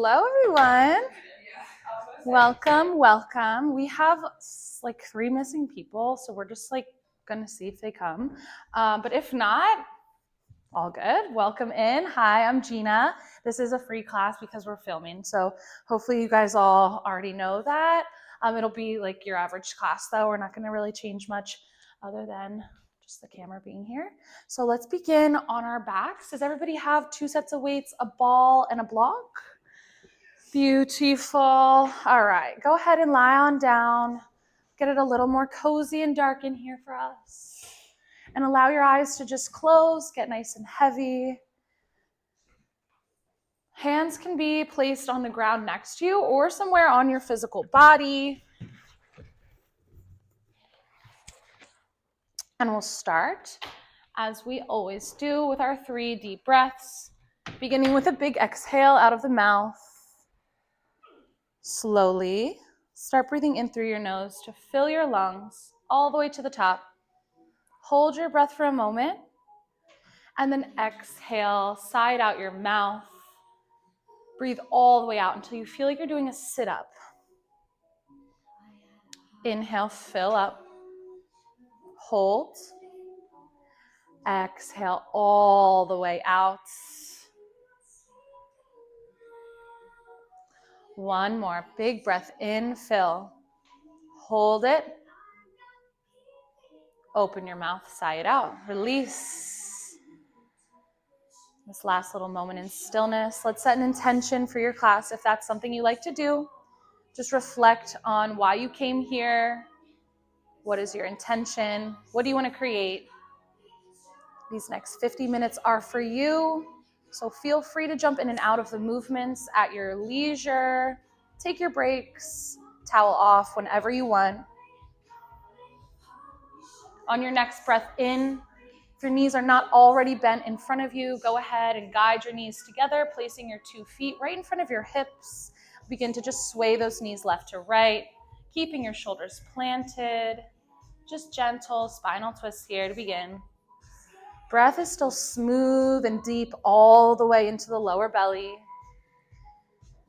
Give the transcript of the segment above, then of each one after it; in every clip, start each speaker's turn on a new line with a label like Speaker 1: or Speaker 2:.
Speaker 1: Hello, everyone. Welcome, welcome. We have like 3 missing people, so we're just like gonna see if they come. But if not, all good. Welcome in. Hi, I'm Gina. This is a free class because we're filming, so hopefully you guys all already know that. It'll be like your average class, though. We're not gonna really change much other than just the camera being here. So let's begin on our backs. Does everybody have 2 sets of weights, a ball, and a block? Beautiful. All right, go ahead and lie on down. Get it a little more cozy and dark in here for us. And allow your eyes to just close, get nice and heavy. Hands can be placed on the ground next to you or somewhere on your physical body. And we'll start, as we always do, with our 3 deep breaths, beginning with a big exhale out of the mouth. Slowly start breathing in through your nose to fill your lungs all the way to the top. Hold your breath for a moment, and then exhale, side out your mouth. Breathe all the way out until you feel like you're doing a sit-up. Inhale, fill up. Hold. Exhale all the way out. One more. Big breath in, fill. Hold it. Open your mouth, sigh it out. Release. This last little moment in stillness. Let's set an intention for your class if that's something you like to do. Just reflect on why you came here. What is your intention? What do you want to create? These next 50 minutes are for you. So feel free to jump in and out of the movements at your leisure. Take your breaks, towel off whenever you want. On your next breath in, if your knees are not already bent in front of you, go ahead and guide your knees together, placing your 2 feet right in front of your hips. Begin to just sway those knees left to right, keeping your shoulders planted. Just gentle spinal twists here to begin. Breath is still smooth and deep all the way into the lower belly.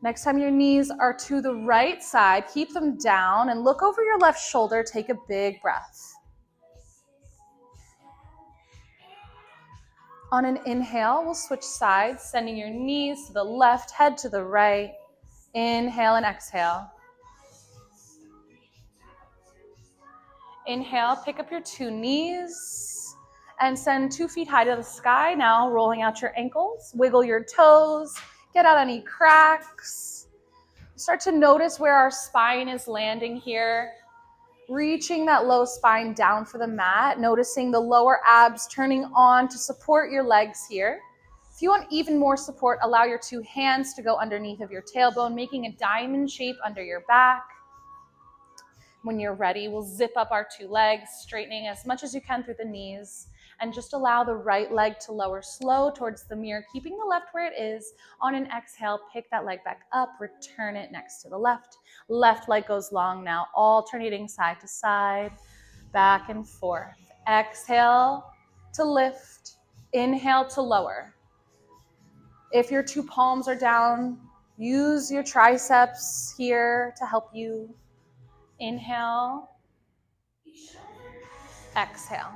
Speaker 1: Next time your knees are to the right side, keep them down and look over your left shoulder. Take a big breath. On an inhale, we'll switch sides, sending your knees to the left, head to the right. Inhale and exhale. Inhale, pick up your 2 knees and send 2 feet high to the sky. Now rolling out your ankles, wiggle your toes, get out any cracks. Start to notice where our spine is landing here. Reaching that low spine down for the mat, noticing the lower abs turning on to support your legs here. If you want even more support, allow your 2 hands to go underneath of your tailbone, making a diamond shape under your back. When you're ready, we'll zip up our 2 legs, straightening as much as you can through the knees, and just allow the right leg to lower slow towards the mirror, keeping the left where it is. On an exhale, pick that leg back up, return it next to the left. Left leg goes long now, alternating side to side, back and forth. Exhale to lift, inhale to lower. If your 2 palms are down, use your triceps here to help you. Inhale, exhale.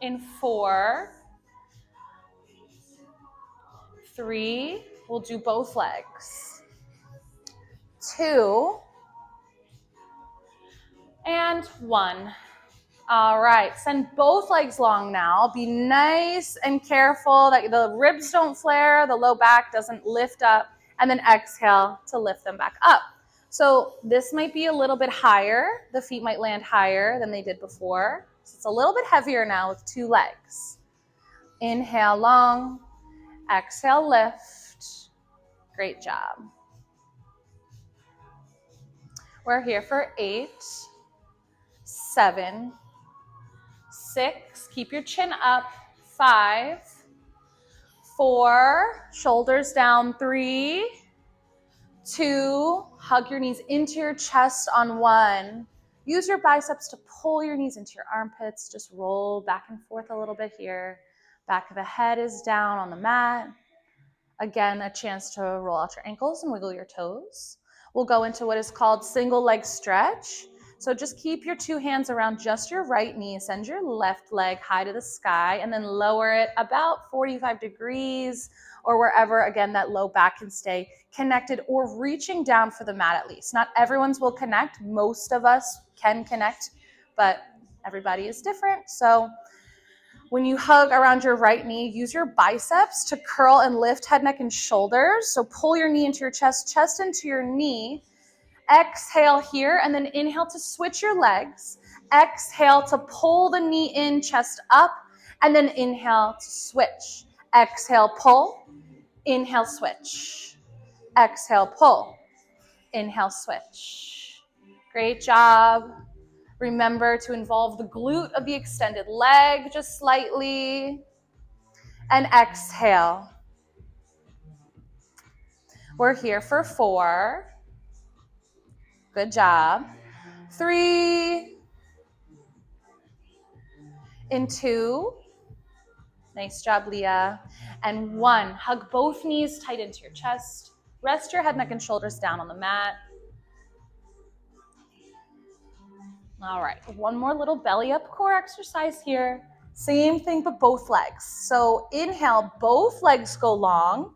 Speaker 1: In 4, 3, we'll do both legs. 2, and 1. All right, send both legs long now. Be nice and careful that the ribs don't flare, the low back doesn't lift up, and then exhale to lift them back up. So this might be a little bit higher. The feet might land higher than they did before. So it's a little bit heavier now with 2 legs. Inhale long, exhale lift. Great job. We're here for 8, 7, 6, keep your chin up, 5, 4, shoulders down, 3, 2, hug your knees into your chest on 1. Use your biceps to pull your knees into your armpits. Just roll back and forth a little bit here. Back of the head is down on the mat. Again, a chance to roll out your ankles and wiggle your toes. We'll go into what is called single leg stretch. So just keep your two hands around just your right knee. Send your left leg high to the sky and then lower it about 45 degrees or wherever, again, that low back can stay connected or reaching down for the mat at least. Not everyone's will connect. Most of us can connect, but everybody is different. So when you hug around your right knee, use your biceps to curl and lift head, neck, and shoulders. So pull your knee into your chest, chest into your knee. Exhale here, and then inhale to switch your legs. Exhale to pull the knee in, chest up, and then inhale to switch. Exhale, pull. Inhale, switch. Exhale, pull. Inhale, switch. Great job. Remember to involve the glute of the extended leg just slightly. And exhale. We're here for 4. Good job. 3. In 2. Nice job, Leah. And 1. Hug both knees tight into your chest. Rest your head, neck, and shoulders down on the mat. All right, one more little belly up core exercise here. Same thing, but both legs. So inhale, both legs go long.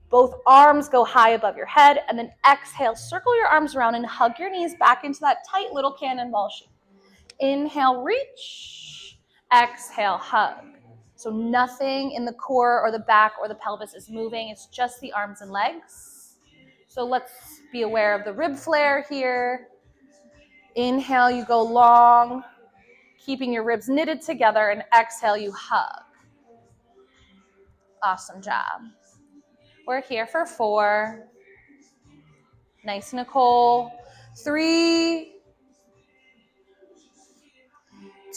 Speaker 1: Both arms go high above your head. And then exhale, circle your arms around and hug your knees back into that tight little cannonball shape. Inhale, reach. Exhale, hug. So nothing in the core or the back or the pelvis is moving. It's just the arms and legs. So let's be aware of the rib flare here. Inhale, you go long, keeping your ribs knitted together, and exhale, you hug. Awesome job. We're here for 4. Nice, Nicole. 3,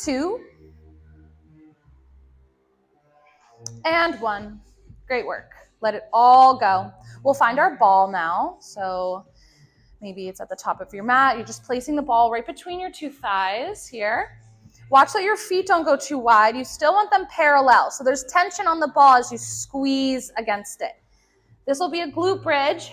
Speaker 1: 2, and 1. Great work. Let it all go. We'll find our ball now. So maybe it's at the top of your mat. You're just placing the ball right between your two thighs here. Watch that your feet don't go too wide. You still want them parallel. So there's tension on the ball as you squeeze against it. This will be a glute bridge,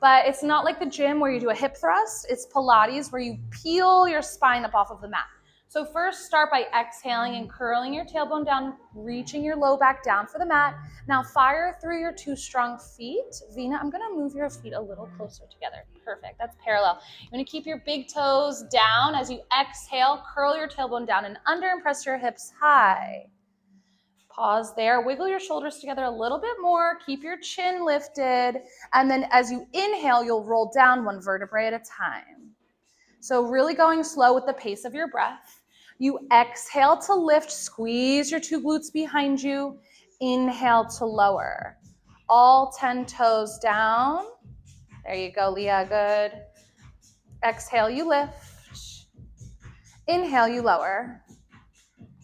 Speaker 1: but it's not like the gym where you do a hip thrust. It's Pilates where you peel your spine up off of the mat. So first start by exhaling and curling your tailbone down, reaching your low back down for the mat. Now fire through your 2 strong feet. Vina, I'm gonna move your feet a little closer together. Perfect, that's parallel. You're gonna keep your big toes down as you exhale, curl your tailbone down and under and press your hips high. Pause there, wiggle your shoulders together a little bit more, keep your chin lifted, and then as you inhale, you'll roll down 1 vertebrae at a time. So really going slow with the pace of your breath. You exhale to lift, squeeze your 2 glutes behind you. Inhale to lower. All 10 toes down. There you go, Leah, good. Exhale, you lift. Inhale, you lower.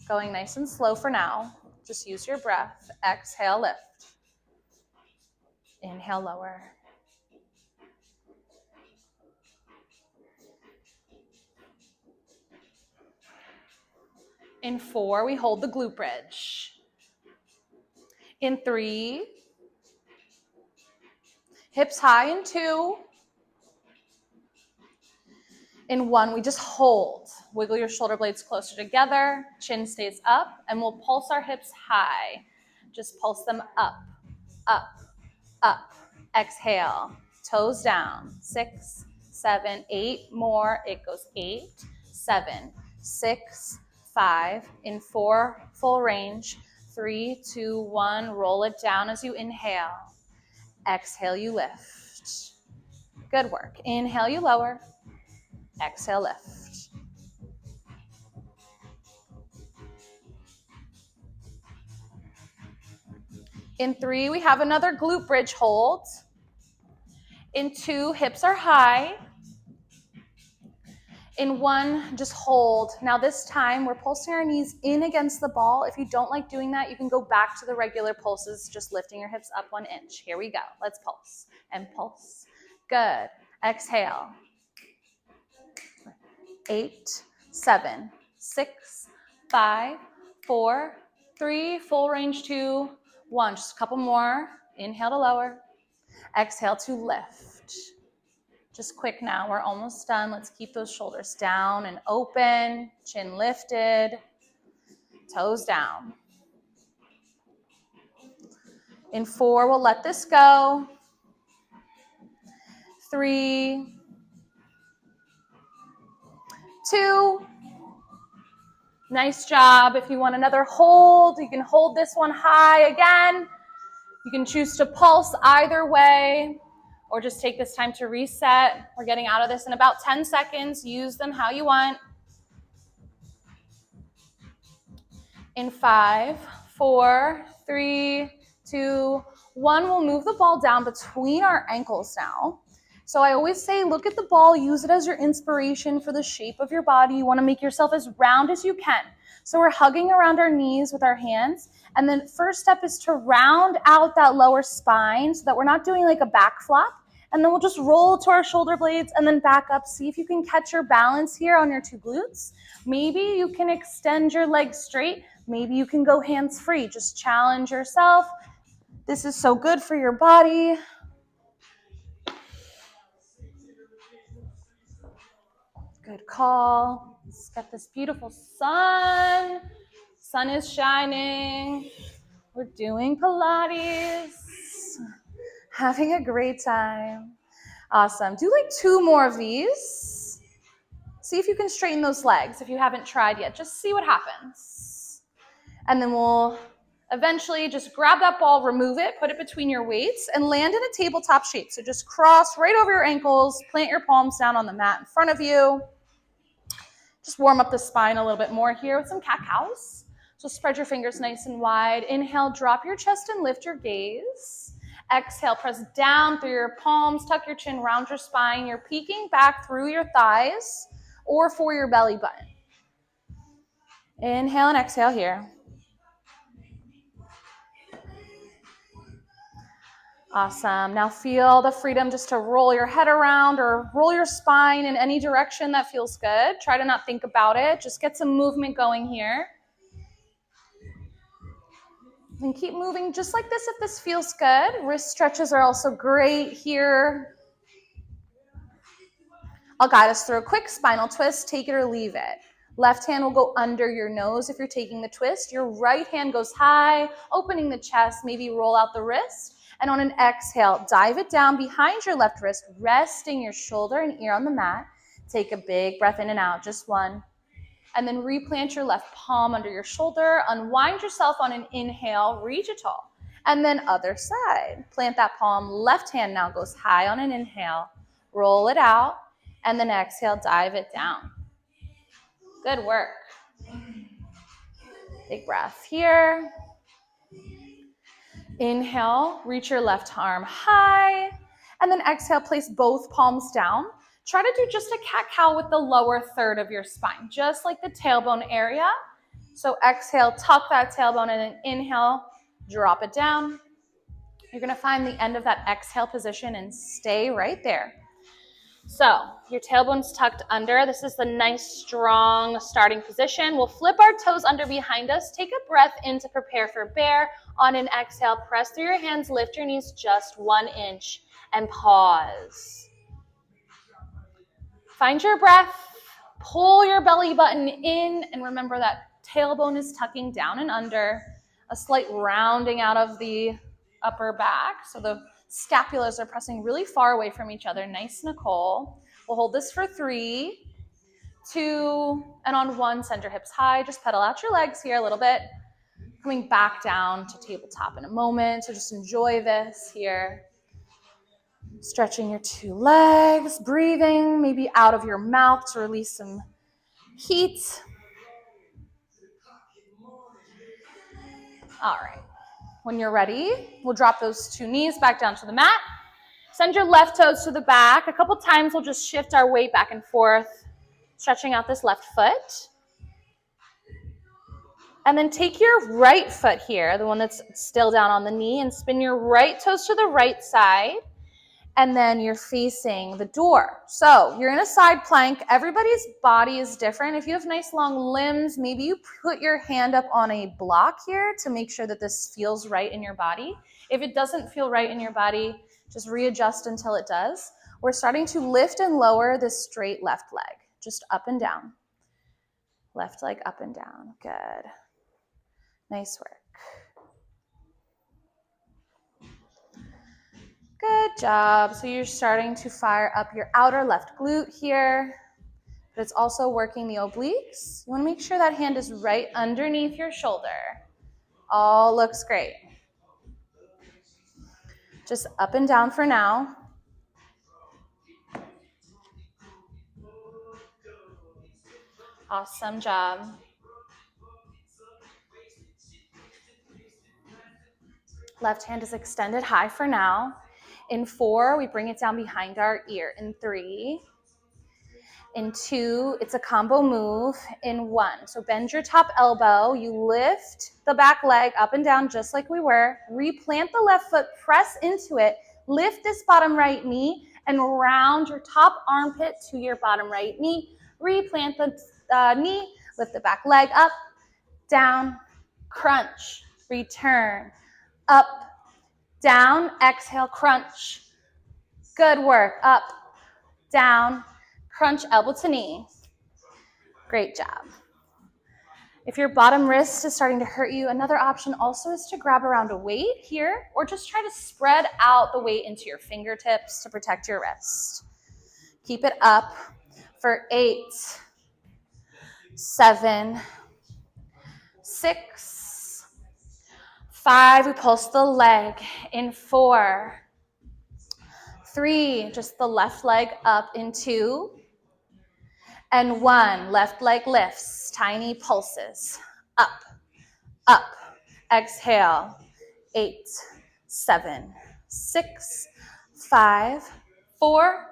Speaker 1: Going nice and slow for now. Just use your breath. Exhale, lift. Inhale, lower. In 4, we hold the glute bridge. In 3, hips high in 2. In 1, we just hold. Wiggle your shoulder blades closer together. Chin stays up, and we'll pulse our hips high. Just pulse them up, up, up. Exhale. Toes down. 6, 7, 8 more. It goes 8, 7, 6, 5. In 4, full range. 3, 2, 1. Roll it down as you inhale. Exhale, you lift. Good work. Inhale, you lower. Exhale, lift. In 3, we have another glute bridge hold. In 2, hips are high. In 1, just hold. Now this time, we're pulsing our knees in against the ball. If you don't like doing that, you can go back to the regular pulses, just lifting your hips up 1 inch. Here we go. Let's pulse and pulse. Good. Exhale. 8, 7, 6, 5, 4, 3, full range 2, 1. Just a couple more. Inhale to lower. Exhale to lift. Just quick now. We're almost done. Let's keep those shoulders down and open. Chin lifted. Toes down. In 4, we'll let this go. 3, 2. Nice job. If you want another hold, you can hold this one high again. You can choose to pulse either way or just take this time to reset. We're getting out of this in about 10 seconds. Use them how you want. In 5, 4, 3, 2, 1, we'll move the ball down between our ankles now. So I always say, look at the ball, use it as your inspiration for the shape of your body. You want to make yourself as round as you can. So we're hugging around our knees with our hands. And then first step is to round out that lower spine so that we're not doing like a back flop. And then we'll just roll to our shoulder blades and then back up. See if you can catch your balance here on your 2 glutes. Maybe you can extend your legs straight. Maybe you can go hands free. Just challenge yourself. This is so good for your body. Good call. Let's get this beautiful sun. Sun is shining. We're doing Pilates. Having a great time. Awesome. Do like 2 more of these. See if you can straighten those legs if you haven't tried yet. Just see what happens. And then we'll eventually just grab that ball, remove it, put it between your weights, and land in a tabletop shape. So just cross right over your ankles, plant your palms down on the mat in front of you. Just warm up the spine a little bit more here with some cat-cows. So spread your fingers nice and wide. Inhale, drop your chest and lift your gaze. Exhale, press down through your palms, tuck your chin, round your spine. You're peeking back through your thighs or for your belly button. Inhale and exhale here. Awesome. Now feel the freedom just to roll your head around or roll your spine in any direction that feels good. Try to not think about it. Just get some movement going here. And keep moving just like this if this feels good. Wrist stretches are also great here. I'll guide us through a quick spinal twist. Take it or leave it. Left hand will go under your nose if you're taking the twist. Your right hand goes high, opening the chest. Maybe roll out the wrist. And on an exhale, dive it down behind your left wrist, resting your shoulder and ear on the mat. Take a big breath in and out, just 1. And then replant your left palm under your shoulder. Unwind yourself on an inhale, reach it tall. And then other side. Plant that palm. Left hand now goes high on an inhale. Roll it out. And then exhale, dive it down. Good work. Big breath here. Inhale, reach your left arm high. And then exhale, place both palms down. Try to do just a cat-cow with the lower third of your spine, just like the tailbone area. So exhale, tuck that tailbone, and then inhale, drop it down. You're going to find the end of that exhale position and stay right there. So your tailbone's tucked under. This is the nice, strong starting position. We'll flip our toes under behind us. Take a breath in to prepare for bear. On an exhale, press through your hands, lift your knees just 1 inch, and pause. Find your breath, pull your belly button in, and remember that tailbone is tucking down and under. A slight rounding out of the upper back, so the scapulas are pressing really far away from each other. Nice, Nicole. We'll hold this for 3, 2, and on 1, send your hips high. Just pedal out your legs here a little bit. Coming back down to tabletop in a moment, so just enjoy this here. Stretching your 2 legs, breathing maybe out of your mouth to release some heat. All right. When you're ready, we'll drop those 2 knees back down to the mat. Send your left toes to the back. A couple times we'll just shift our weight back and forth, stretching out this left foot. And then take your right foot here, the one that's still down on the knee, and spin your right toes to the right side. and then you're facing the door. So you're in a side plank. Everybody's body is different. If you have nice long limbs, maybe you put your hand up on a block here to make sure that this feels right in your body. If it doesn't feel right in your body, just readjust until it does. We're starting to lift and lower this straight left leg, just up and down. Left leg up and down. Good. Nice work. Good job. So you're starting to fire up your outer left glute here, but it's also working the obliques. You want to make sure that hand is right underneath your shoulder. All looks great. Just up and down for now. Awesome job. Left hand is extended high for now. In 4, we bring it down behind our ear. In 3, in 2, it's a combo move. In 1, so bend your top elbow. You lift the back leg up and down just like we were. Replant the left foot, press into it. Lift this bottom right knee and round your top armpit to your bottom right knee. Replant the knee, lift the back leg up, down, crunch, return, up, down, exhale, crunch. Good work. Up, down, crunch, elbow to knee. Great job. If your bottom wrist is starting to hurt you, another option also is to grab around a weight here, or just try to spread out the weight into your fingertips to protect your wrist. Keep it up for 8, 7, 6, 5, we pulse the leg. In 4, 3, just the left leg up. In 2, and 1, left leg lifts, tiny pulses, up, up, exhale, 8, 7, 6, 5, 4,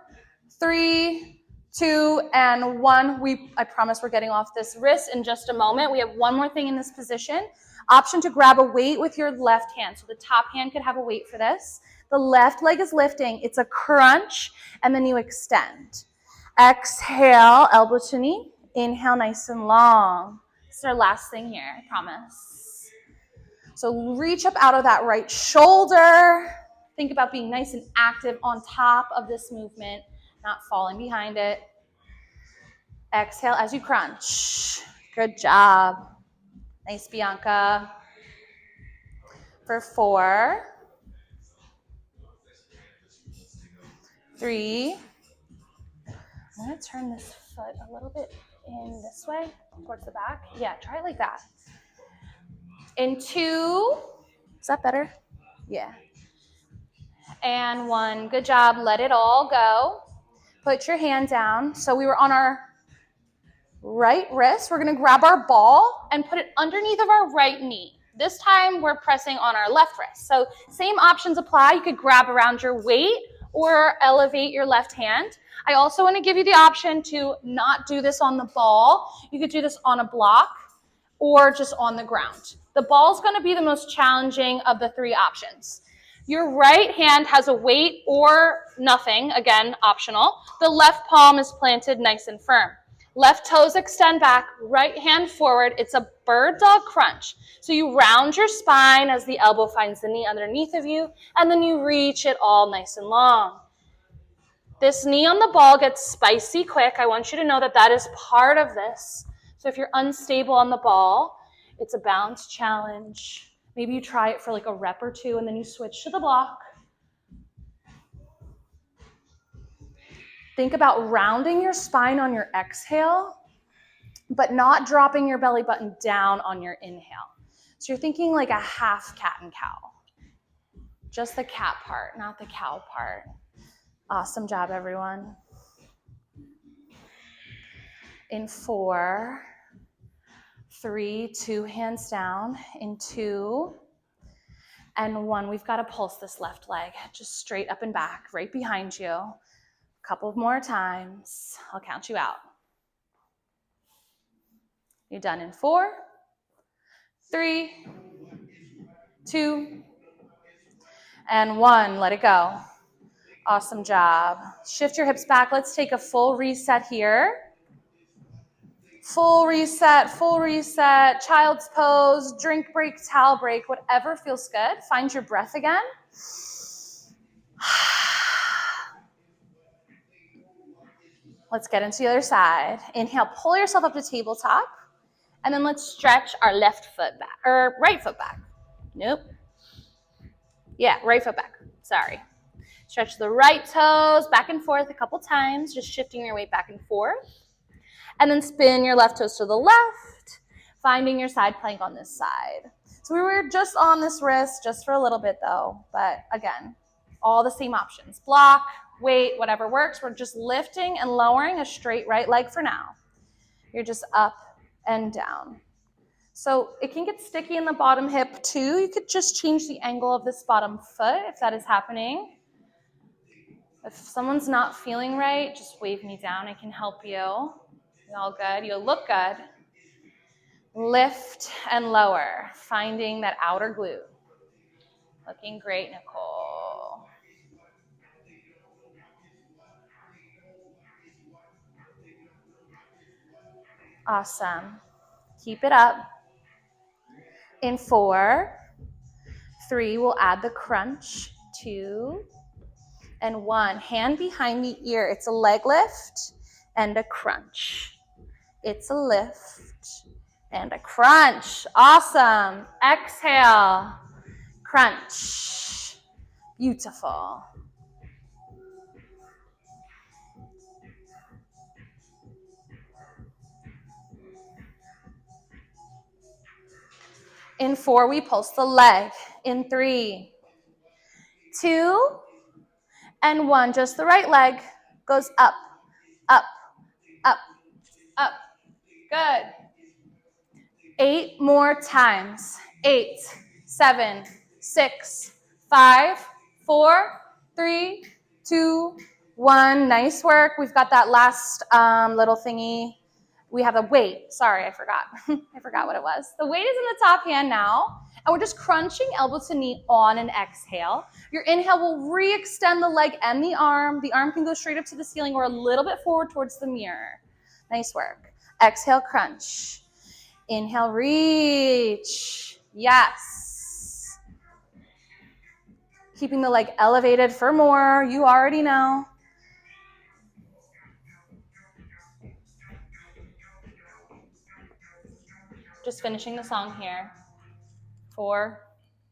Speaker 1: 3, 2, and 1. I promise we're getting off this wrist in just a moment. We have one more thing in this position. Option to grab a weight with your left hand. So the top hand could have a weight for this. The left leg is lifting. It's a crunch, and then you extend. Exhale, elbow to knee. Inhale, nice and long. This is our last thing here, I promise. So reach up out of that right shoulder. Think about being nice and active on top of this movement, not falling behind it. Exhale as you crunch. Good job. Nice, Bianca. For 4, 3, I'm going to turn this foot a little bit in this way, towards the back. Yeah, try it like that. In 2, is that better? Yeah. And 1, good job. Let it all go. Put your hand down. So we were on our right wrist. We're going to grab our ball and put it underneath of our right knee. This time we're pressing on our left wrist. So same options apply. You could grab around your weight or elevate your left hand. I also want to give you the option to not do this on the ball. You could do this on a block or just on the ground. The ball is going to be the most challenging of the 3 options. Your right hand has a weight or nothing, again, optional. The left palm is planted nice and firm. Left toes extend back, right hand forward. It's a bird dog crunch. So you round your spine as the elbow finds the knee underneath of you, and then you reach it all nice and long. This knee on the ball gets spicy quick. I want you to know that that is part of this. So if you're unstable on the ball, it's a balance challenge. Maybe you try it for like a rep or 2, and then you switch to the block. Think about rounding your spine on your exhale, but not dropping your belly button down on your inhale. So you're thinking like a half cat and cow. Just the cat part, not the cow part. Awesome job, everyone. In 4, 3, 2, hands down. In 2, and 1, we've got to pulse this left leg, just straight up and back, right behind you. A couple more times. I'll count you out. You're done in 4, 3, 2, and 1. Let it go. Awesome job. Shift your hips back. Let's take a full reset here. Full reset, child's pose, drink break, towel break, whatever feels good. Find your breath again. Let's get into the other side. Inhale, pull yourself up to tabletop. And then let's stretch our left foot back, or right foot back. Nope. Yeah, right foot back. Sorry. Stretch the right toes back and forth a couple times, just shifting your weight back and forth. And then spin your left toes to the left, finding your side plank on this side. So we were just on this wrist just for a little bit though, but again, all the same options. Block, weight, whatever works. We're just lifting and lowering a straight right leg for now. You're just up and down. So it can get sticky in the bottom hip too. You could just change the angle of this bottom foot if that is happening. If someone's not feeling right, just wave me down. I can help you. You all good? You look good. Lift and lower, finding that outer glute. Looking great, Nicole. Awesome. Keep it up. In 4, 3, we'll add the crunch. 2, and 1. Hand behind the ear. It's a leg lift and a crunch. It's a lift and a crunch. Awesome. Exhale. Crunch. Beautiful. In 4, we pulse the leg. In 3, 2, and 1. Just the right leg goes up, up, up, up. Good. 8 more times. 8, 7, 6, 5, 4, 3, 2, 1. Nice work. We've got that last little thingy. We have a weight. Sorry, I forgot. I forgot what it was. The weight is in the top hand now, and we're just crunching elbow to knee on an exhale. Your inhale will re-extend the leg and the arm. The arm can go straight up to the ceiling or a little bit forward towards the mirror. Nice work. Exhale, crunch. Inhale, reach. Yes. Keeping the leg elevated for more. You already know. Just finishing the song here. 4,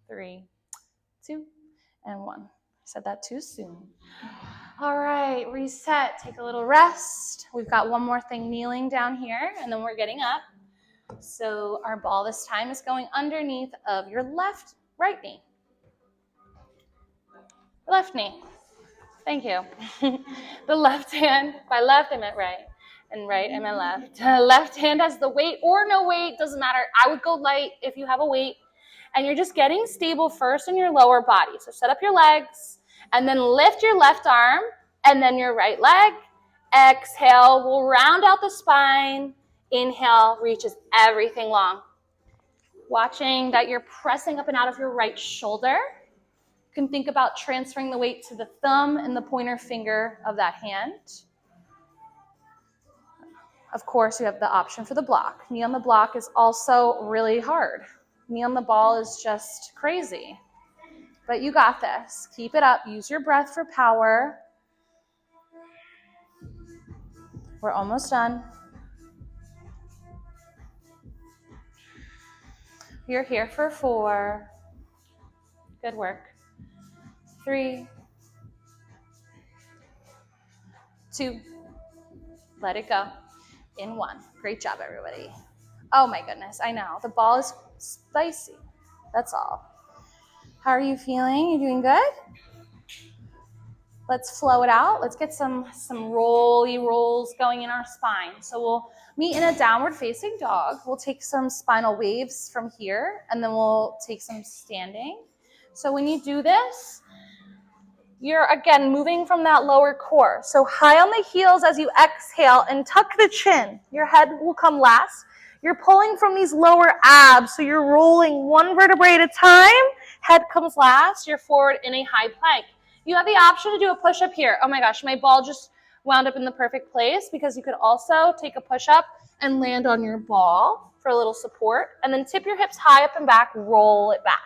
Speaker 1: 3, 2, and 1. I said that too soon. All right, reset. Take a little rest. We've got one more thing kneeling down here, and then we're getting up. So our ball this time is going underneath of your right knee. Left knee. Thank you. The left hand, by left I meant right, and right I meant left. Left hand has the weight or no weight, doesn't matter. I would go light if you have a weight. And you're just getting stable first in your lower body. So set up your legs, and then lift your left arm, and then your right leg. Exhale, we'll round out the spine. Inhale, reaches everything long. Watching that you're pressing up and out of your right shoulder. You can think about transferring the weight to the thumb and the pointer finger of that hand. Of course, you have the option for the block. Knee on the block is also really hard. Knee on the ball is just crazy. But you got this. Keep it up. Use your breath for power. We're almost done. You're here for 4. Good work. 3, 2, let it go. In 1. Great job, everybody. Oh my goodness, I know. The ball is spicy. That's all. How are you feeling? You doing good? Let's flow it out. Let's get some rolly rolls going in our spine. So we'll meet in a downward facing dog. We'll take some spinal waves from here, and then we'll take some standing. So when you do this, you're, again, moving from that lower core. So high on the heels as you exhale and tuck the chin. Your head will come last. You're pulling from these lower abs, so you're rolling one vertebrae at a time. Head comes last. You're forward in a high plank. You have the option to do a push-up here. Oh my gosh, my ball just wound up in the perfect place, because you could also take a push-up and land on your ball for a little support, and then tip your hips high up and back, roll it back.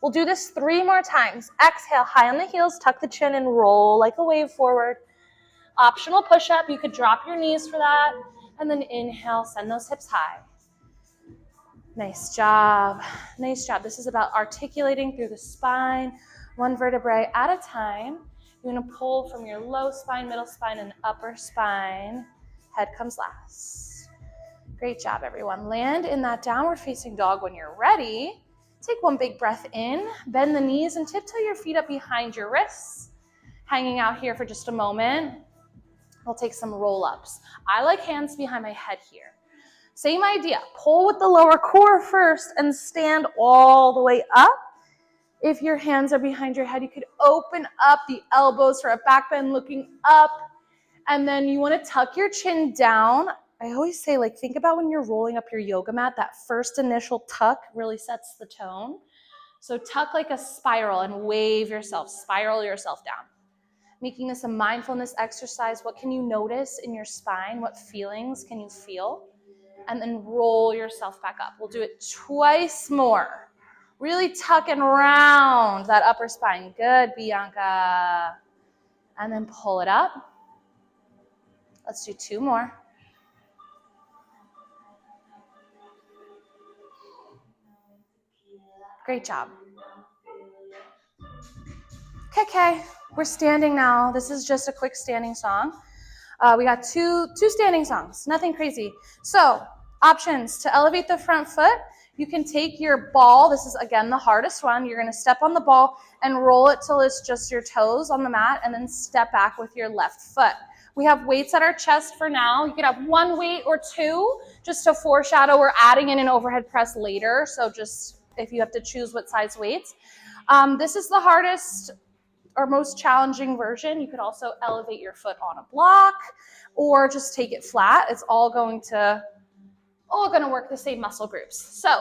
Speaker 1: We'll do this 3 more times. Exhale, high on the heels, tuck the chin and roll like a wave forward. Optional push-up, you could drop your knees for that, and then inhale, send those hips high. Nice job. Nice job. This is about articulating through the spine, one vertebrae at a time. You're going to pull from your low spine, middle spine, and upper spine. Head comes last. Great job, everyone. Land in that downward facing dog when you're ready. Take one big breath in, bend the knees, and tiptoe your feet up behind your wrists. Hanging out here for just a moment. We'll take some roll-ups. I like hands behind my head here. Same idea. Pull with the lower core first and stand all the way up. If your hands are behind your head, you could open up the elbows for a back bend looking up. And then you want to tuck your chin down. I always say, like, think about when you're rolling up your yoga mat, that first initial tuck really sets the tone. So tuck like a spiral and wave yourself, spiral yourself down. Making this a mindfulness exercise. What can you notice in your spine? What feelings can you feel? And then roll yourself back up. We'll do it twice more. Really tuck and round that upper spine. Good, Bianca. And then pull it up. Let's do 2 more. Great job. Okay, we're standing now. This is just a quick standing song. We got two standing songs, nothing crazy. So, options to elevate the front foot. You can take your ball. This is, again, the hardest one. You're going to step on the ball and roll it till it's just your toes on the mat, and then step back with your left foot. We have weights at our chest for now. You could have 1 weight or 2, just to foreshadow. We're adding in an overhead press later, so just if you have to choose what size weights. This is the hardest or most challenging version. You could also elevate your foot on a block or just take it flat. It's all going to work the same muscle groups. So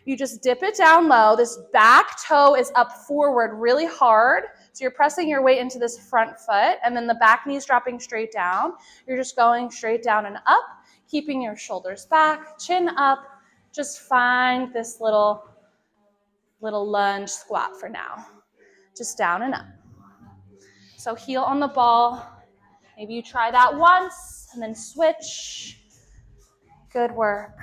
Speaker 1: you just dip it down low. This back toe is up forward really hard. So you're pressing your weight into this front foot, and then the back knee is dropping straight down. You're just going straight down and up, keeping your shoulders back, chin up. Just find this little lunge squat for now. Just down and up. So heel on the ball. Maybe you try that once and then switch. Good work.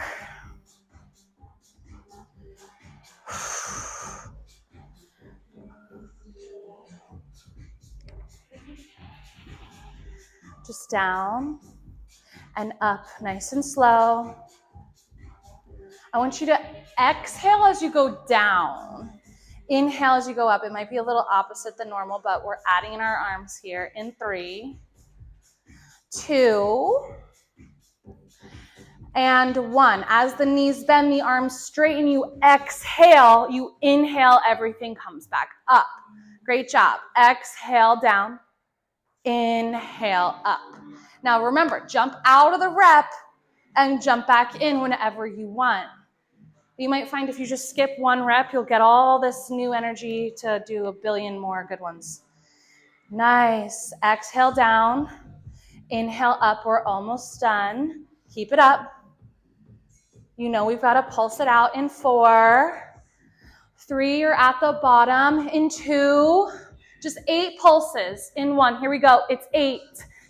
Speaker 1: Just down and up, nice and slow. I want you to exhale as you go down. Inhale as you go up. It might be a little opposite than normal, but we're adding in our arms here in 3, 2, and 1. As the knees bend, the arms straighten, you exhale, you inhale, everything comes back up. Great job. Exhale down, inhale up. Now remember, jump out of the rep and jump back in whenever you want. You might find if you just skip 1 rep, you'll get all this new energy to do a billion more good ones. Nice. Exhale down. Inhale up. We're almost done. Keep it up. You know we've got to pulse it out in 4. 3, you're at the bottom. In 2, just 8 pulses. In 1, here we go. It's 8,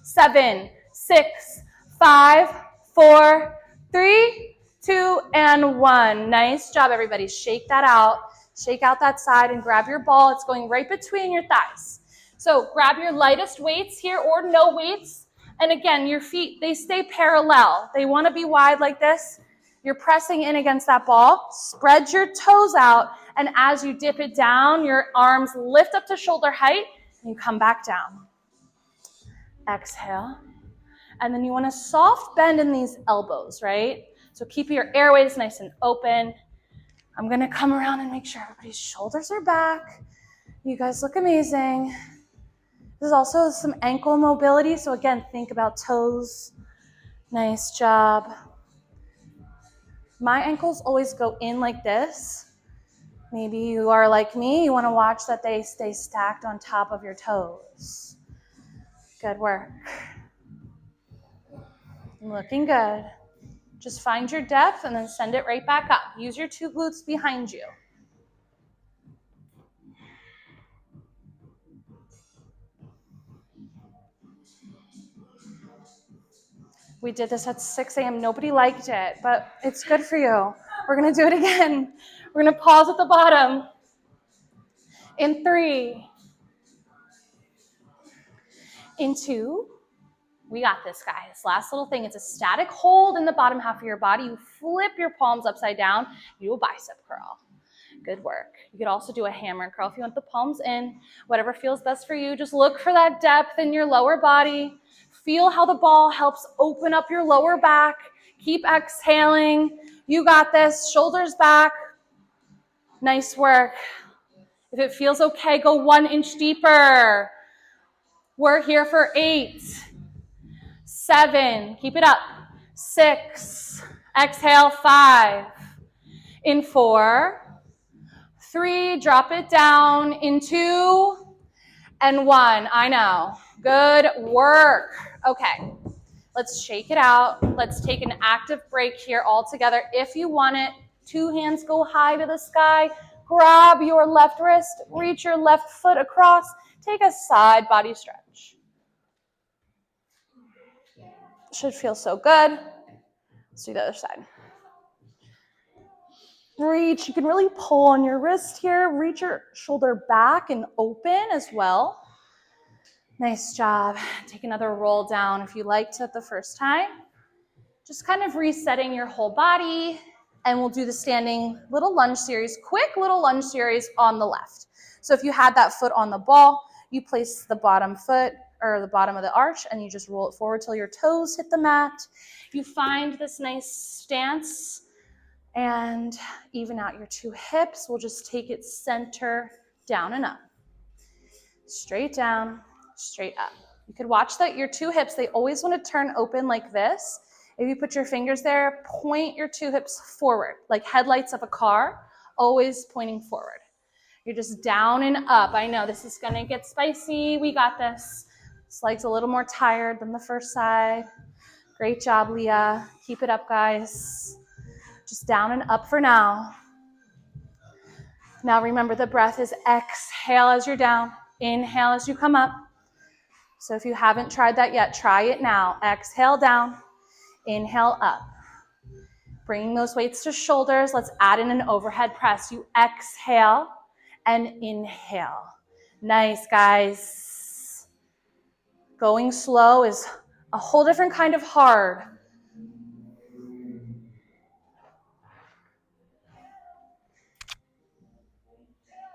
Speaker 1: 7, 6, 5, 4, 3, 2, and 1. Nice job, everybody. Shake that out. Shake out that side and grab your ball. It's going right between your thighs. So grab your lightest weights here or no weights. And again, your feet, they stay parallel. They want to be wide like this. You're pressing in against that ball. Spread your toes out. And as you dip it down, your arms lift up to shoulder height and you come back down. Exhale. And then you want to soft bend in these elbows, right? So keep your airways nice and open. I'm going to come around and make sure everybody's shoulders are back. You guys look amazing. There's also some ankle mobility. So again, think about toes. Nice job. My ankles always go in like this. Maybe you are like me, you want to watch that they stay stacked on top of your toes. Good work. Looking good. Just find your depth and then send it right back up. Use your two glutes behind you. We did this at 6 a.m. Nobody liked it, but it's good for you. We're going to do it again. We're going to pause at the bottom. In 3. In 2. We got this, guys. Last little thing. It's a static hold in the bottom half of your body. You flip your palms upside down. You do a bicep curl. Good work. You could also do a hammer curl if you want the palms in. Whatever feels best for you. Just look for that depth in your lower body. Feel how the ball helps open up your lower back. Keep exhaling. You got this. Shoulders back. Nice work. If it feels okay, go 1 inch deeper. We're here for 8, 7. Keep it up. 6. Exhale, 5. In 4. 3, drop it down. In 2 and 1. I know. Good work. Okay, let's shake it out. Let's take an active break here all together. If you want it, 2 hands go high to the sky. Grab your left wrist. Reach your left foot across. Take a side body stretch. Should feel so good. Let's do the other side. Reach. You can really pull on your wrist here. Reach your shoulder back and open as well. Nice job. Take another roll down if you liked it the first time. Just kind of resetting your whole body. And we'll do the standing little lunge series, quick little lunge series on the left. So if you had that foot on the ball, you place the bottom foot or the bottom of the arch and you just roll it forward till your toes hit the mat. You find this nice stance and even out your 2 hips. We'll just take it center, down and up. Straight down, straight up. You could watch that your 2 hips, they always want to turn open like this. If you put your fingers there, point your 2 hips forward, like headlights of a car, always pointing forward. You're just down and up. I know this is going to get spicy. We got this. This leg's a little more tired than the first side. Great job, Leah. Keep it up, guys. Just down and up for now. Now remember the breath is exhale as you're down, inhale as you come up. So if you haven't tried that yet, try it now. Exhale down, inhale up. Bringing those weights to shoulders. Let's add in an overhead press. You exhale and inhale. Nice, guys. Going slow is a whole different kind of hard.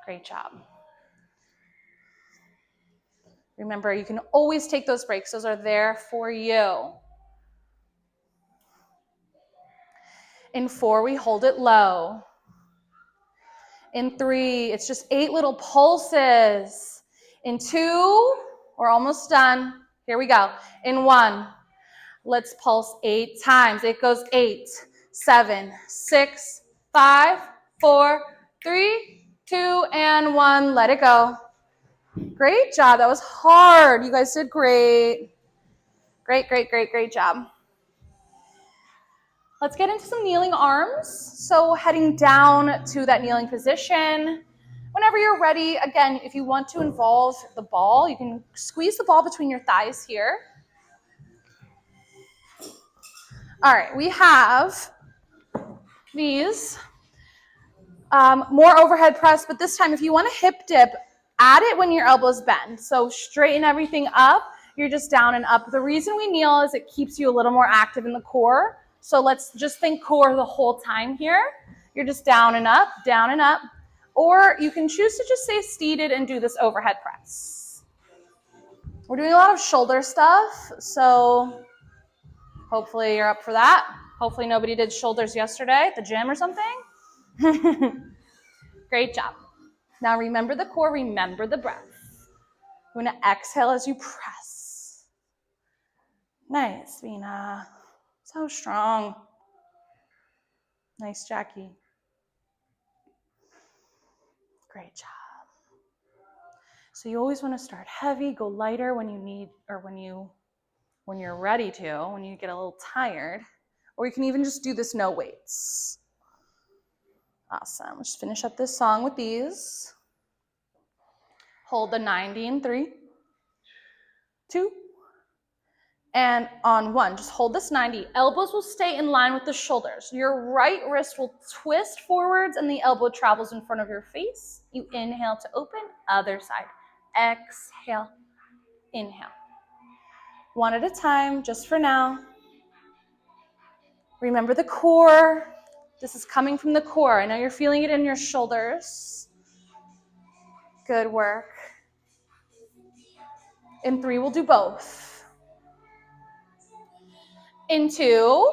Speaker 1: Great job. Remember, you can always take those breaks. Those are there for you. In 4, we hold it low. In 3, it's just 8 little pulses. In 2, we're almost done. Here we go. In 1, let's pulse 8 times. It goes 8, 7, 6, 5, 4, 3, 2, and 1. Let it go. Great job. That was hard. You guys did great. Great, great, great, great job. Let's get into some kneeling arms. So heading down to that kneeling position. Whenever you're ready, again, if you want to involve the ball, you can squeeze the ball between your thighs here. All right, we have these. More overhead press, but this time if you want to hip dip, add it when your elbows bend. So straighten everything up. You're just down and up. The reason we kneel is it keeps you a little more active in the core. So let's just think core the whole time here. You're just down and up, down and up. Or you can choose to just stay seated and do this overhead press. We're doing a lot of shoulder stuff, so hopefully you're up for that. Hopefully nobody did shoulders yesterday at the gym or something. Great job. Now remember the core, remember the breath. You want to exhale as you press. Nice, Vina. So strong. Nice, Jackie. Great job. So you always want to start heavy, go lighter when you need, or when you're ready to, when you get a little tired. Or you can even just do this no weights. Awesome. Let's finish up this song with these. Hold the 90 in 3, 2, and on 1. Just hold this 90. Elbows will stay in line with the shoulders. Your right wrist will twist forwards and the elbow travels in front of your face. You inhale to open, other side. Exhale, inhale. One at a time, just for now. Remember the core. This is coming from the core. I know you're feeling it in your shoulders. Good work. In 3, we'll do both. In 2.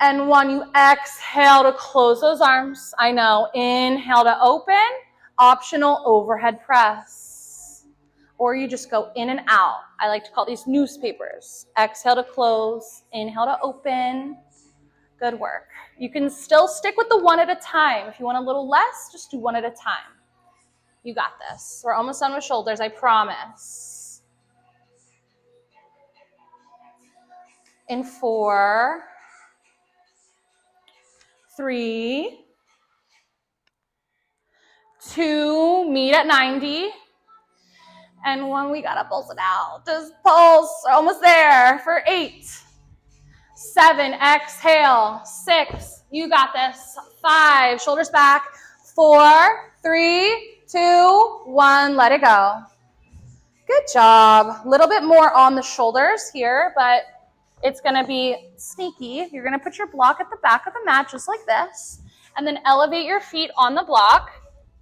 Speaker 1: And 1, you exhale to close those arms. I know. Inhale to open. Optional overhead press. Or you just go in and out. I like to call these newspapers. Exhale to close. Inhale to open. Good work. You can still stick with the 1 at a time. If you want a little less, just do 1 at a time. You got this. We're almost done with shoulders, I promise. In 4, 3, 2, meet at 90. And 1, we gotta pulse it out. Just pulse, almost there for 8, 7, exhale, 6, you got this, 5, shoulders back, 4, 3, 2, 1, let it go. Good job. A little bit more on the shoulders here, but it's gonna be sneaky. You're gonna put your block at the back of the mat just like this, and then elevate your feet on the block.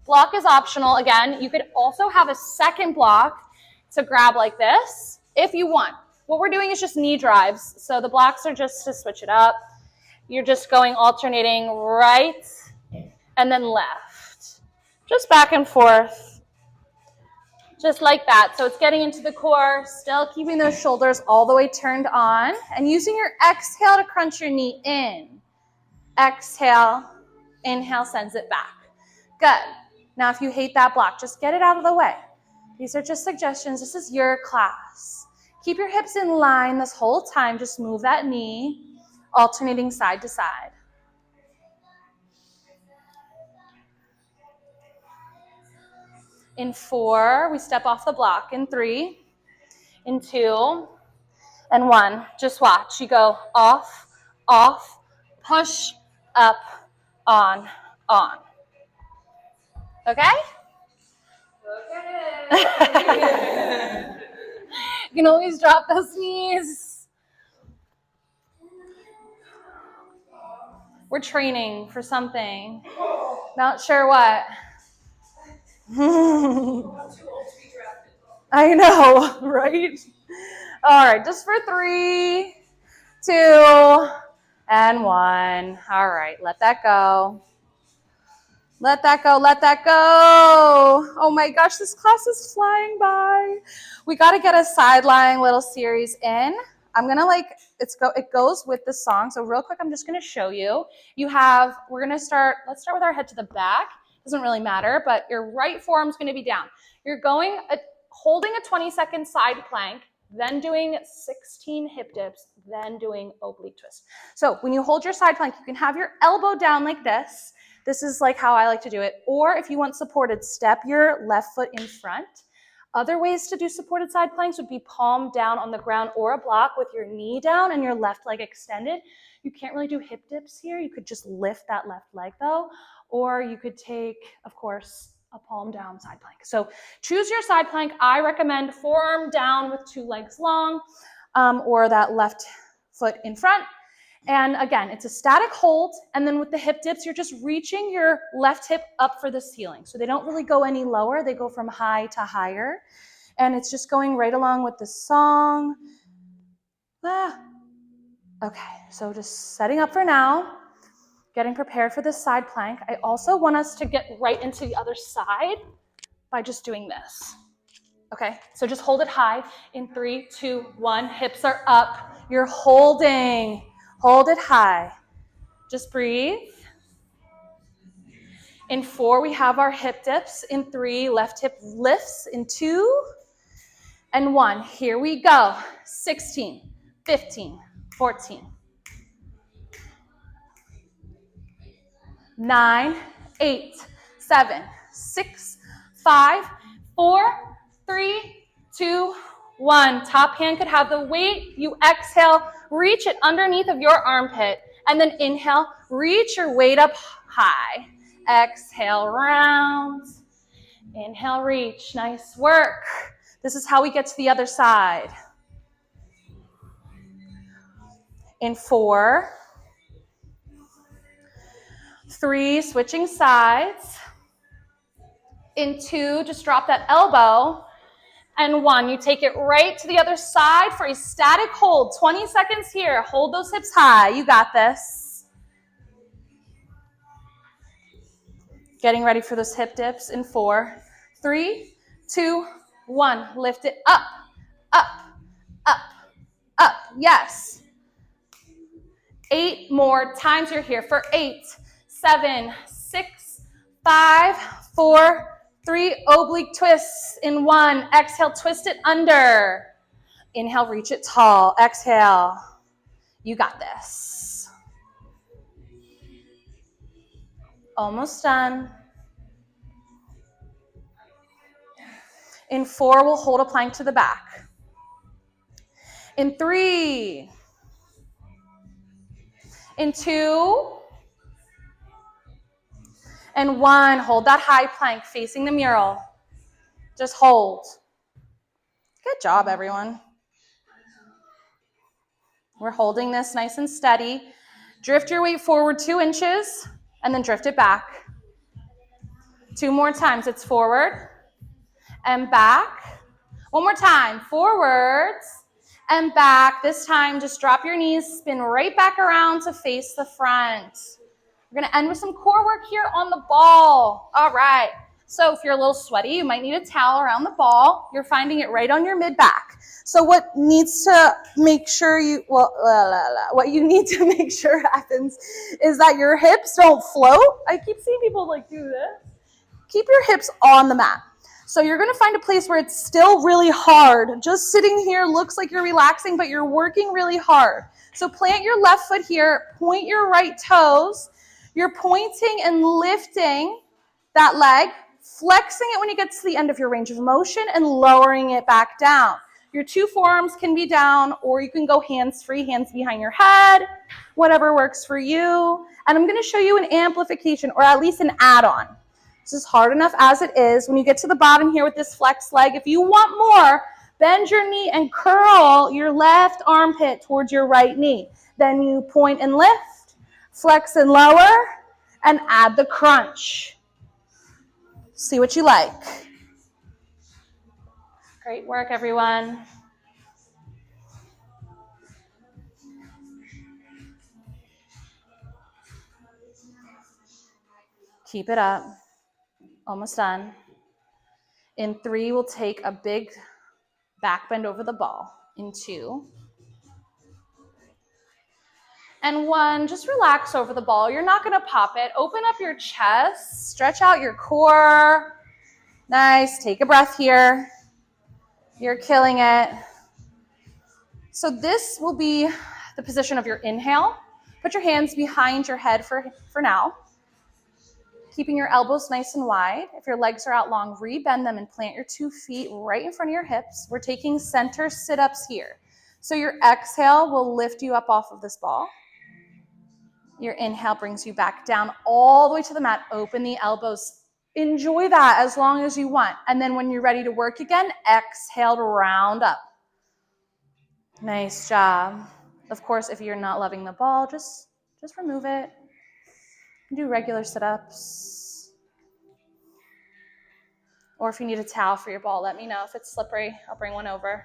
Speaker 1: Block is optional. Again, you could also have a second block to grab like this if you want. What we're doing is just knee drives. So the blocks are just to switch it up. You're just going alternating right and then left. Just back and forth. Just like that. So it's getting into the core, still keeping those shoulders all the way turned on, and using your exhale to crunch your knee in. Exhale, inhale sends it back. Good. Now, if you hate that block, just get it out of the way. These are just suggestions. This is your class. Keep your hips in line this whole time. Just move that knee, alternating side to side. In 4, we step off the block. In 3, in 2, and 1. Just watch. You go off, off, push, up, on. Okay? Okay. You can always drop those knees. We're training for something. Not sure what. I know, right? All right, just for 3, 2, and 1. All right, let that go. Let that go, let that go. Oh my gosh, this class is flying by. We got to get a side lying little series in. I'm going to it goes with the song. So real quick, I'm just going to show you. We're going to start, let's start with our head to the back. Doesn't really matter, but your right forearm's going to be down. You're holding a 20-second side plank, then doing 16 hip dips, then doing oblique twist. So when you hold your side plank, you can have your elbow down like this. This is like how I like to do it. Or if you want supported, step your left foot in front. Other ways to do supported side planks would be palm down on the ground or a block with your knee down and your left leg extended. You can't really do hip dips here. You could just lift that left leg though. Or you could take, of course, a palm down side plank. So choose your side plank. I recommend forearm down with 2 legs long, or that left foot in front. And again, it's a static hold. And then with the hip dips, you're just reaching your left hip up for the ceiling. So they don't really go any lower. They go from high to higher. And it's just going right along with the song. Okay, so just setting up for now. Getting prepared for this side plank. I also want us to get right into the other side by just doing this. Okay, so just hold it high in 3, 2, 1. Hips are up. You're holding. Hold it high. Just breathe. In 4, we have our hip dips. In 3, left hip lifts. In 2, and 1. Here we go. 16, 15, 14, 9, 8, 7, 6, 5, 4, 3, 2, 1. Top hand could have the weight. You exhale, reach it underneath of your armpit, and then inhale, reach your weight up high. Exhale, round. Inhale, reach. Nice work. This is how we get to the other side. In 4, 3, switching sides. In 2, just drop that elbow. And 1, you take it right to the other side for a static hold. 20 seconds here. Hold those hips high. You got this. Getting ready for those hip dips in 4, 3, 2, 1. Lift it up, up, up, up. Yes. 8 more times. You're here for 8, 7, 6, 5, 4, 3. Oblique twists in 1. Exhale, twist it under. Inhale, reach it tall. Exhale. You got this. Almost done. In 4, we'll hold a plank to the back. In 3, in 2, and 1, hold that high plank facing the mural. Just hold. Good job, everyone. We're holding this nice and steady. Drift your weight forward 2 inches, and then drift it back. 2 more times. It's forward and back. 1 more time. Forwards and back. This time, just drop your knees, spin right back around to face the front. We're going to end with some core work here on the ball. All right. So if you're a little sweaty, you might need a towel around the ball. You're finding it right on your mid-back. So what needs to make sure what you need to make sure happens is that your hips don't float. I keep seeing people like do this. Keep your hips on the mat. So you're going to find a place where it's still really hard. Just sitting here looks like you're relaxing, but you're working really hard. So plant your left foot here, point your right toes. You're pointing and lifting that leg, flexing it when you get to the end of your range of motion and lowering it back down. Your 2 forearms can be down, or you can go hands-free, hands behind your head, whatever works for you. And I'm going to show you an amplification, or at least an add-on. This is hard enough as it is. When you get to the bottom here with this flex leg, if you want more, bend your knee and curl your left armpit towards your right knee. Then you point and lift, flex and lower, and add the crunch. See what you like. Great work, everyone. Keep it up. Almost done. In 3, we'll take a big back bend over the ball. In 2. And 1, just relax over the ball. You're not going to pop it. Open up your chest. Stretch out your core. Nice. Take a breath here. You're killing it. So this will be the position of your inhale. Put your hands behind your head for now. Keeping your elbows nice and wide. If your legs are out long, rebend them and plant your 2 feet right in front of your hips. We're taking center sit-ups here. So your exhale will lift you up off of this ball. Your inhale brings you back down all the way to the mat. Open the elbows. Enjoy that as long as you want. And then when you're ready to work again, exhale to round up. Nice job. Of course, if you're not loving the ball, just remove it. Do regular sit-ups. Or if you need a towel for your ball, let me know. If it's slippery, I'll bring one over.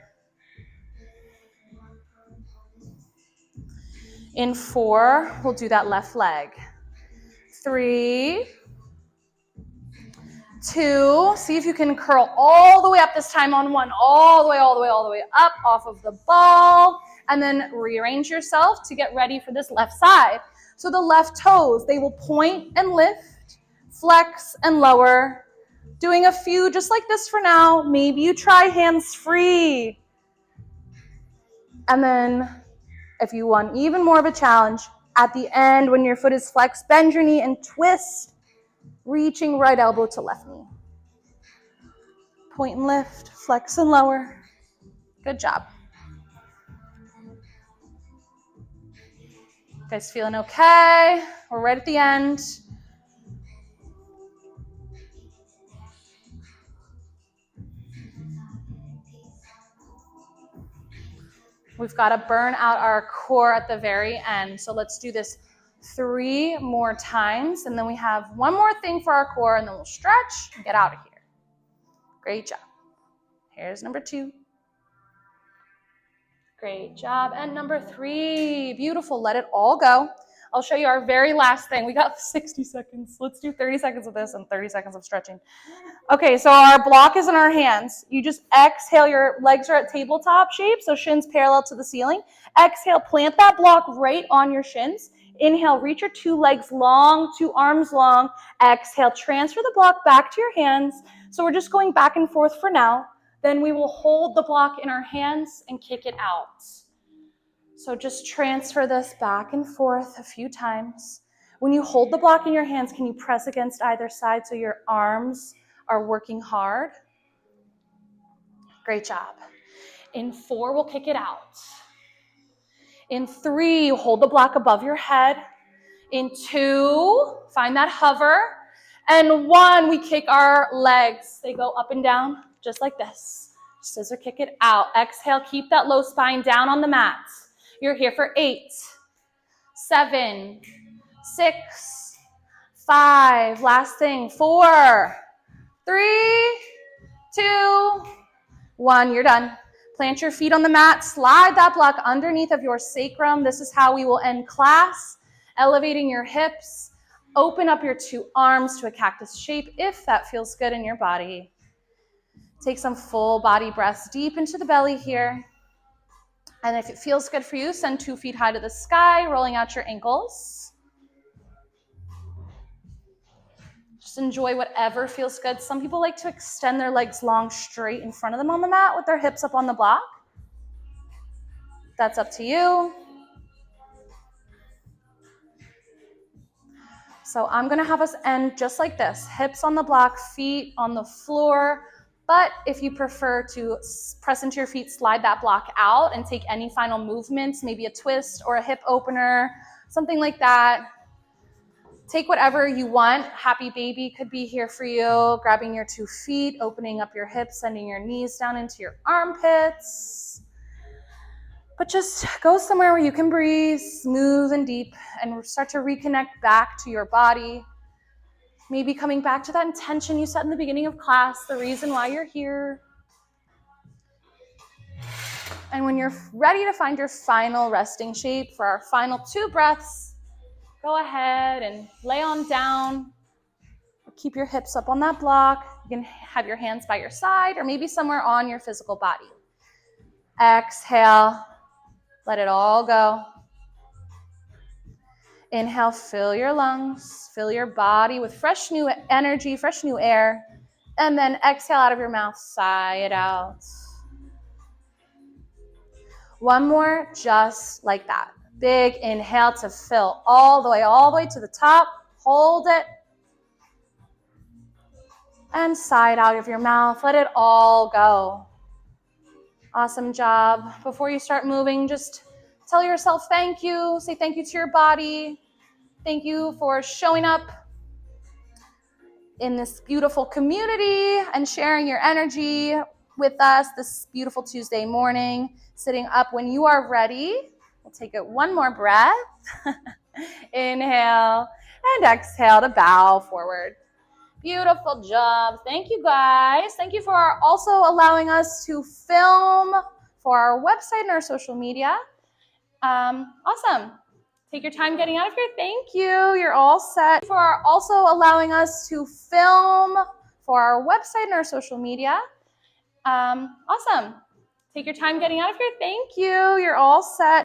Speaker 1: In 4, we'll do that left leg. 3, 2, see if you can curl all the way up this time on 1, all the way up off of the ball, and then rearrange yourself to get ready for this left side. So the left toes, they will point and lift, flex and lower. Doing a few just like this for now. Maybe you try hands free. And then if you want even more of a challenge, at the end when your foot is flexed, bend your knee and twist, reaching right elbow to left knee. Point and lift, flex and lower. Good job. You guys feeling okay? We're right at the end. We've got to burn out our core at the very end. So let's do this 3 more times. And then we have one more thing for our core, and then we'll stretch and get out of here. Great job. Here's number 2. Great job. And number 3. Beautiful. Let it all go. I'll show you our very last thing. We got 60 seconds. Let's do 30 seconds of this and 30 seconds of stretching. Okay, so our block is in our hands. You just exhale. Your legs are at tabletop shape, so shins parallel to the ceiling. Exhale, plant that block right on your shins. Inhale, reach your 2 legs long, 2 arms long. Exhale, transfer the block back to your hands. So we're just going back and forth for now. Then we will hold the block in our hands and kick it out. So just transfer this back and forth a few times. When you hold the block in your hands, can you press against either side so your arms are working hard? Great job. In 4, we'll kick it out. In 3, you hold the block above your head. In 2, find that hover. And 1, we kick our legs. They go up and down just like this. Scissor kick it out. Exhale, keep that low spine down on the mat. You're here for 8, 7, 6, 5. Last thing. 4, 3, 2, 1. You're done. Plant your feet on the mat. Slide that block underneath of your sacrum. This is how we will end class. Elevating your hips. Open up your 2 arms to a cactus shape if that feels good in your body. Take some full body breaths deep into the belly here. And if it feels good for you, send 2 feet high to the sky, rolling out your ankles. Just enjoy whatever feels good. Some people like to extend their legs long straight in front of them on the mat with their hips up on the block. That's up to you. So I'm going to have us end just like this. Hips on the block, feet on the floor. But if you prefer to press into your feet, slide that block out and take any final movements, maybe a twist or a hip opener, something like that. Take whatever you want. Happy baby could be here for you. Grabbing your 2 feet, opening up your hips, sending your knees down into your armpits. But just go somewhere where you can breathe, smooth and deep, and start to reconnect back to your body. Maybe coming back to that intention you set in the beginning of class, the reason why you're here. And when you're ready to find your final resting shape for our final 2 breaths, go ahead and lay on down. Keep your hips up on that block. You can have your hands by your side or maybe somewhere on your physical body. Exhale. Let it all go. Inhale, fill your lungs, fill your body with fresh new energy, fresh new air. And then exhale out of your mouth, sigh it out. One more, just like that. Big inhale to fill all the way to the top. Hold it. And sigh it out of your mouth. Let it all go. Awesome job. Before you start moving, just tell yourself thank you. Say thank you to your body. Thank you for showing up in this beautiful community and sharing your energy with us this beautiful Tuesday morning. Sitting up when you are ready. We'll take it one more breath. Inhale and exhale to bow forward. Beautiful job. Thank you guys. Thank you for also allowing us to film for our website and our social media. Awesome. Take your time getting out of here. Thank you. You're all set. For also allowing us to film for our website and our social media. Awesome. Take your time getting out of here. Thank you. You're all set.